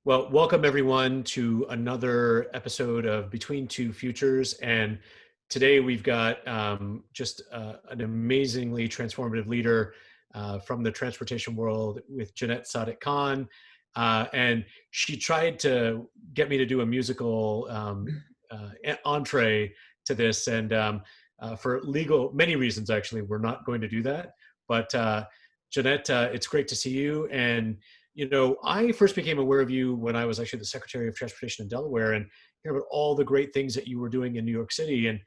Well, welcome everyone to another episode of Between Two Futures. And today we've got just an amazingly transformative leader from the transportation world with Janette Sadik-Khan. And she tried to get me to do a musical entree to this. And for many reasons, actually, we're not going to do that. But Janette, it's great to see you. And I first became aware of you when I was actually the Secretary of Transportation in Delaware and hear about all the great things that you were doing in New York City. And,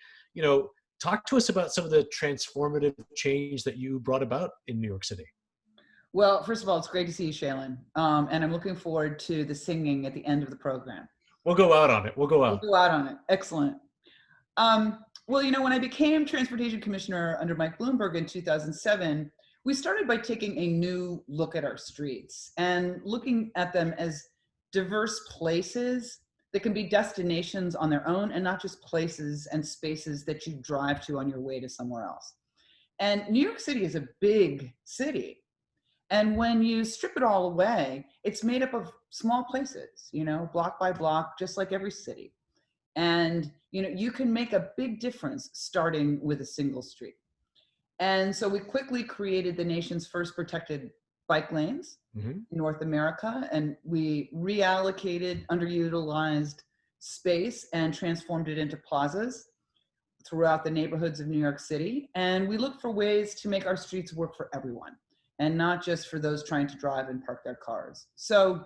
talk to us about some of the transformative change that you brought about in New York City. Well, first of all, it's great to see you, Shailen. And I'm looking forward to the singing at the end of the program. We'll go out on it. We'll go out. We'll go out on it. Excellent. Well, when I became Transportation Commissioner under Mike Bloomberg in 2007, we started by taking a new look at our streets and looking at them as diverse places that can be destinations on their own and not just places and spaces that you drive to on your way to somewhere else. And New York City is a big city. And when you strip it all away, it's made up of small places, block by block, just like every city. And, you can make a big difference starting with a single street. And so we quickly created the nation's first protected bike lanes in North America, and we reallocated underutilized space and transformed it into plazas throughout the neighborhoods of New York City. And we look for ways to make our streets work for everyone and not just for those trying to drive and park their cars. So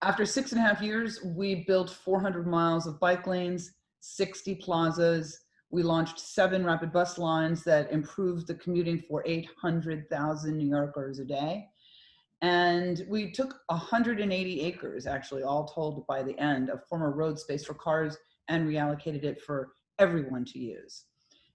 after 6.5 years, we built 400 miles of bike lanes, 60 plazas. We launched 7 rapid bus lines that improved the commuting for 800,000 New Yorkers a day. And we took 180 acres, actually, all told by the end, of former road space for cars and reallocated it for everyone to use.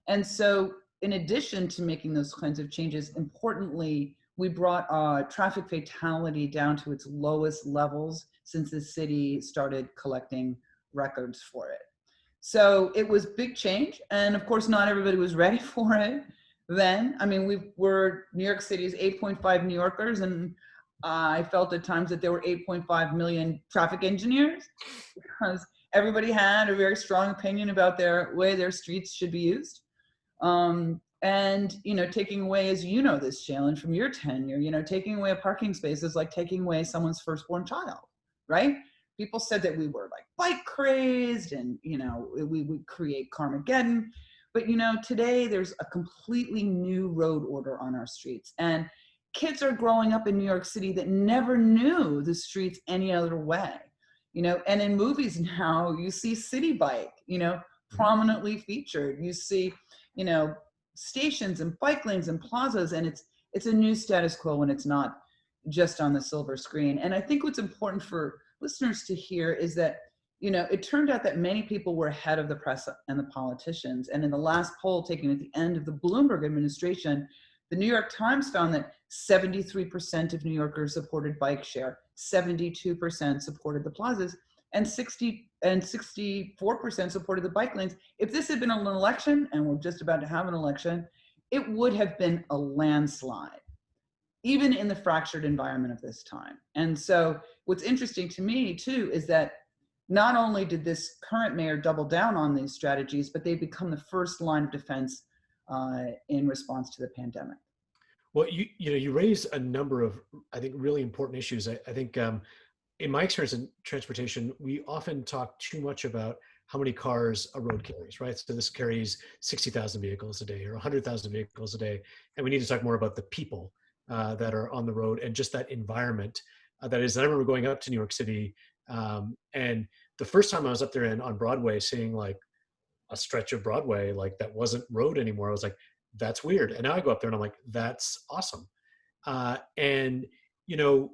And so in addition to making those kinds of changes, importantly, we brought traffic fatality down to its lowest levels since the city started collecting records for it. So it was big change. And of course, not everybody was ready for it then. I mean, New York City's 8.5 New Yorkers, and I felt at times that there were 8.5 million traffic engineers because everybody had a very strong opinion about their way their streets should be used. And, taking away, as you know this, Shailen, from your tenure, taking away a parking space is like taking away someone's firstborn child, right? People said that we were like bike crazed and, we would create Carmageddon. But, today there's a completely new road order on our streets. And kids are growing up in New York City that never knew the streets any other way. And in movies now, you see City Bike, prominently featured. You see, stations and bike lanes and plazas, and it's a new status quo when it's not just on the silver screen. And I think what's important for listeners to hear is that, it turned out that many people were ahead of the press and the politicians. And in the last poll taken at the end of the Bloomberg administration, the New York Times found that 73% of New Yorkers supported bike share, 72% supported the plazas, and 64% supported the bike lanes. If this had been an election, and we're just about to have an election, it would have been a landslide, even in the fractured environment of this time. And so what's interesting to me too is that not only did this current mayor double down on these strategies, but they become the first line of defense in response to the pandemic. Well, you raise a number of, I think, really important issues. I think in my experience in transportation, we often talk too much about how many cars a road carries, right? So this carries 60,000 vehicles a day or 100,000 vehicles a day. And we need to talk more about the people that are on the road and just that environment that is. I remember going up to New York City and the first time I was up there on Broadway, seeing like a stretch of Broadway, like that wasn't road anymore. I was like, that's weird. And now I go up there and I'm like, that's awesome. And, you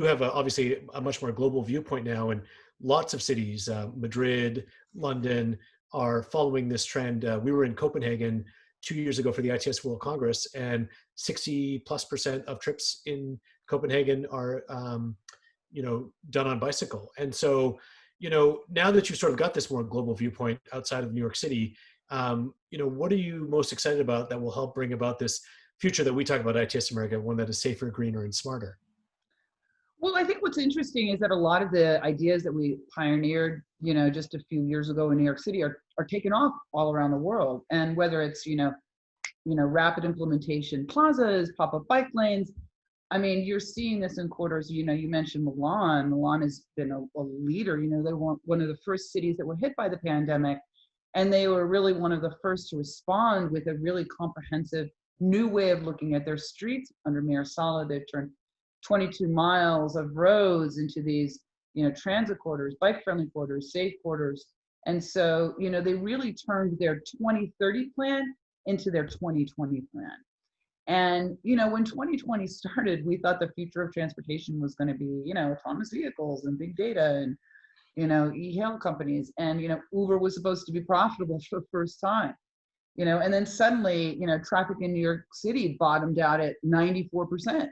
have obviously a much more global viewpoint now, and lots of cities, Madrid, London, are following this trend. We were in Copenhagen 2 years ago for the ITS World Congress, and 60+% of trips in Copenhagen are, done on bicycle. And so, now that you've sort of got this more global viewpoint outside of New York City, what are you most excited about that will help bring about this future that we talk about ITS America, one that is safer, greener, and smarter? Well, I think what's interesting is that a lot of the ideas that we pioneered, just a few years ago in New York City are taken off all around the world. And whether it's, rapid implementation plazas, pop-up bike lanes, I mean, you're seeing this in quarters, you mentioned Milan. Milan has been a leader, they were one of the first cities that were hit by the pandemic. And they were really one of the first to respond with a really comprehensive new way of looking at their streets. Under Mayor Sala, they've turned 22 miles of roads into these, transit corridors, bike-friendly corridors, safe corridors. And so, they really turned their 2030 plan into their 2020 plan. And, when 2020 started, we thought the future of transportation was going to be, autonomous vehicles and big data and, e-hail companies. And, Uber was supposed to be profitable for the first time. And then suddenly, traffic in New York City bottomed out at 94%,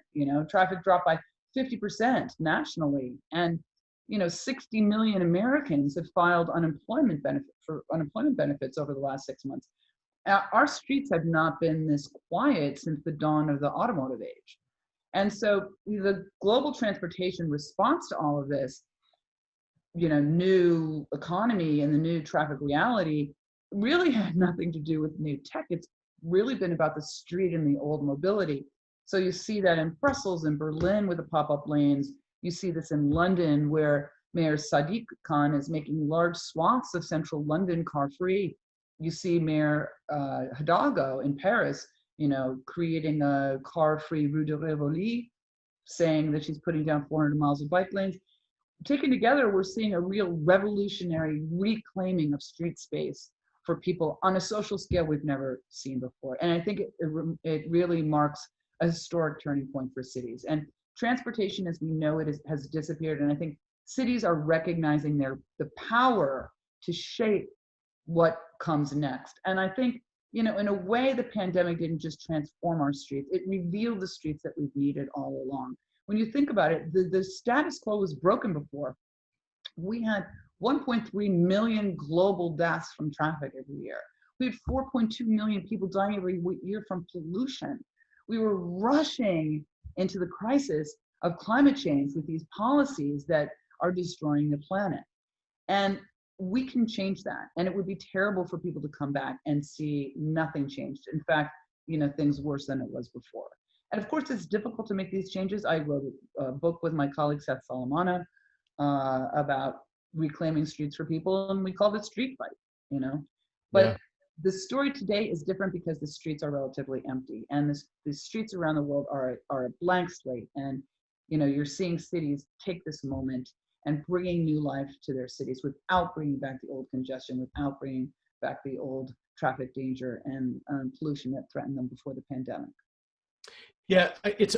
traffic dropped by 50% nationally. And, 60 million Americans have filed unemployment benefits over the last 6 months. Our streets have not been this quiet since the dawn of the automotive age. And so the global transportation response to all of this, new economy and the new traffic reality really had nothing to do with new tech. It's really been about the street and the old mobility. So you see that in Brussels and Berlin with the pop-up lanes. You see this in London where Mayor Sadik-Khan is making large swaths of central London car-free. You see Mayor Hidalgo in Paris, creating a car-free Rue de Rivoli, saying that she's putting down 400 miles of bike lanes. Taken together, we're seeing a real revolutionary reclaiming of street space for people on a social scale we've never seen before. And I think it really marks a historic turning point for cities. And transportation as we know it has disappeared. And I think cities are recognizing the power to shape what comes next. And I think, in a way, the pandemic didn't just transform our streets, it revealed the streets that we've needed all along. When you think about it, the status quo was broken before. We had 1.3 million global deaths from traffic every year. We had 4.2 million people dying every year from pollution. We were rushing into the crisis of climate change with these policies that are destroying the planet. And we can change that. And it would be terrible for people to come back and see nothing changed. In fact, things worse than it was before. And of course, it's difficult to make these changes. I wrote a book with my colleague Seth Solomona about reclaiming streets for people, and we called it Street Fight, But yeah. The story today is different because the streets are relatively empty, and the streets around the world are a blank slate. And you're seeing cities take this moment and bringing new life to their cities without bringing back the old congestion, without bringing back the old traffic danger and pollution that threatened them before the pandemic. Yeah,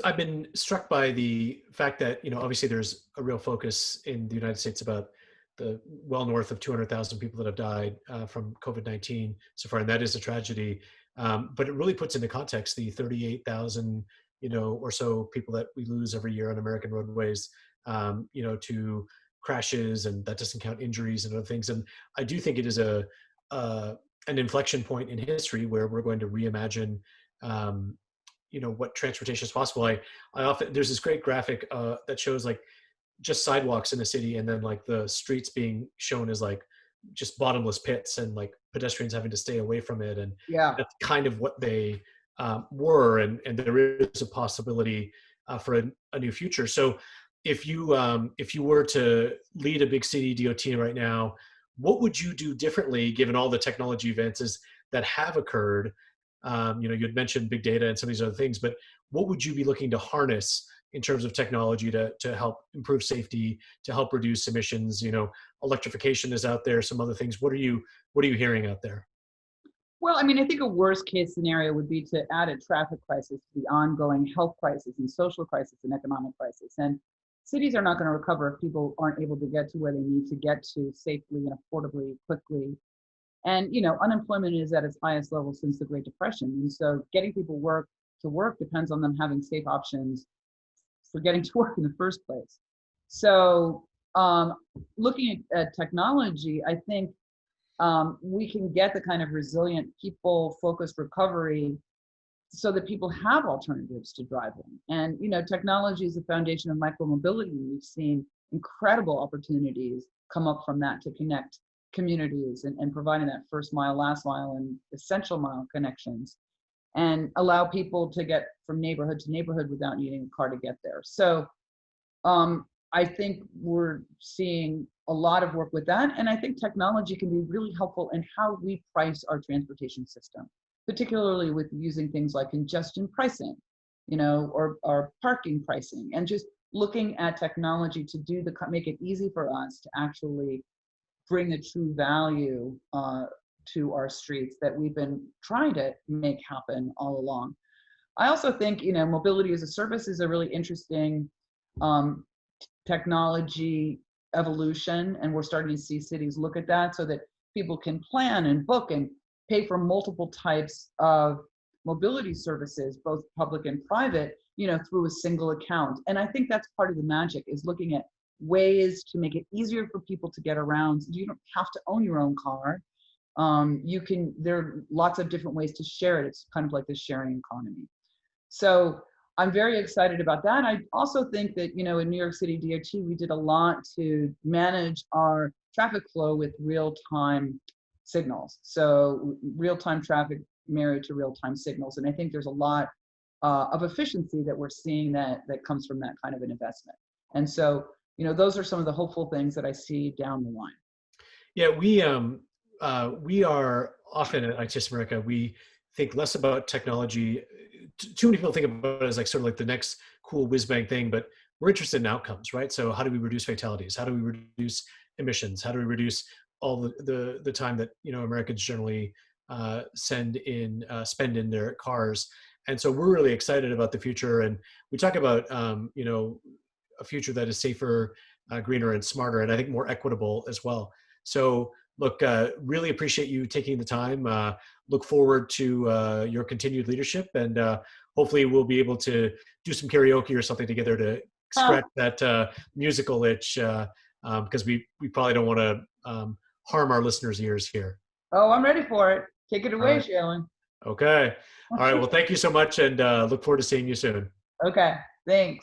I've been struck by the fact that, obviously there's a real focus in the United States about the well north of 200,000 people that have died from COVID-19 so far, and that is a tragedy. But it really puts into context the 38,000, or so people that we lose every year on American roadways, to crashes, and that doesn't count injuries and other things. And I do think it is an inflection point in history where we're going to reimagine what transportation is possible. I often, there's this great graphic that shows like just sidewalks in a city, and then like the streets being shown as like just bottomless pits, and like pedestrians having to stay away from it. And yeah, that's kind of what they were. And there is a possibility for a new future. So if you were to lead a big city DOT right now, what would you do differently given all the technology advances that have occurred? You had mentioned big data and some of these other things, but what would you be looking to harness in terms of technology to help improve safety, to help reduce emissions? Electrification is out there, some other things. What are you hearing out there? Well, I mean, I think a worst case scenario would be to add a traffic crisis to the ongoing health crisis and social crisis and economic crisis. And cities are not going to recover if people aren't able to get to where they need to get to safely and affordably, quickly. And, unemployment is at its highest level since the Great Depression. And so getting people to work depends on them having safe options for getting to work in the first place. So looking at technology, I think we can get the kind of resilient, people-focused recovery so that people have alternatives to driving. And, technology is the foundation of micromobility. We've seen incredible opportunities come up from that to connect communities and providing that first mile, last mile, and essential mile connections, and allow people to get from neighborhood to neighborhood without needing a car to get there. So I think we're seeing a lot of work with that. And I think technology can be really helpful in how we price our transportation system, particularly with using things like congestion pricing, or parking pricing, and just looking at technology to make it easy for us to actually bring the true value to our streets that we've been trying to make happen all along. I also think, mobility as a service is a really interesting technology evolution, and we're starting to see cities look at that so that people can plan and book and pay for multiple types of mobility services, both public and private, through a single account. And I think that's part of the magic, is looking at ways to make it easier for people to get around. You don't have to own your own car. There are lots of different ways to share it. It's kind of like the sharing economy. So I'm very excited about that. I also think that, in New York City DOT, we did a lot to manage our traffic flow with real-time signals. So real-time traffic married to real-time signals. And I think there's a lot of efficiency that we're seeing that comes from that kind of an investment. And so, those are some of the hopeful things that I see down the line. Yeah, we are often at ITS America, we think less about technology. Too many people think about it as sort of like the next cool whiz bang thing, but we're interested in outcomes, right? So how do we reduce fatalities? How do we reduce emissions? How do we reduce all the time that Americans generally spend in their cars? And so we're really excited about the future, and we talk about a future that is safer, greener, and smarter, and I think more equitable as well. So look, really appreciate you taking the time. Look forward to your continued leadership, and hopefully we'll be able to do some karaoke or something together to scratch that musical itch, because we probably don't want to harm our listeners' ears here. Oh, I'm ready for it. Take it away, Shailen. Okay. All right. Well, thank you so much, and look forward to seeing you soon. Okay. Thanks.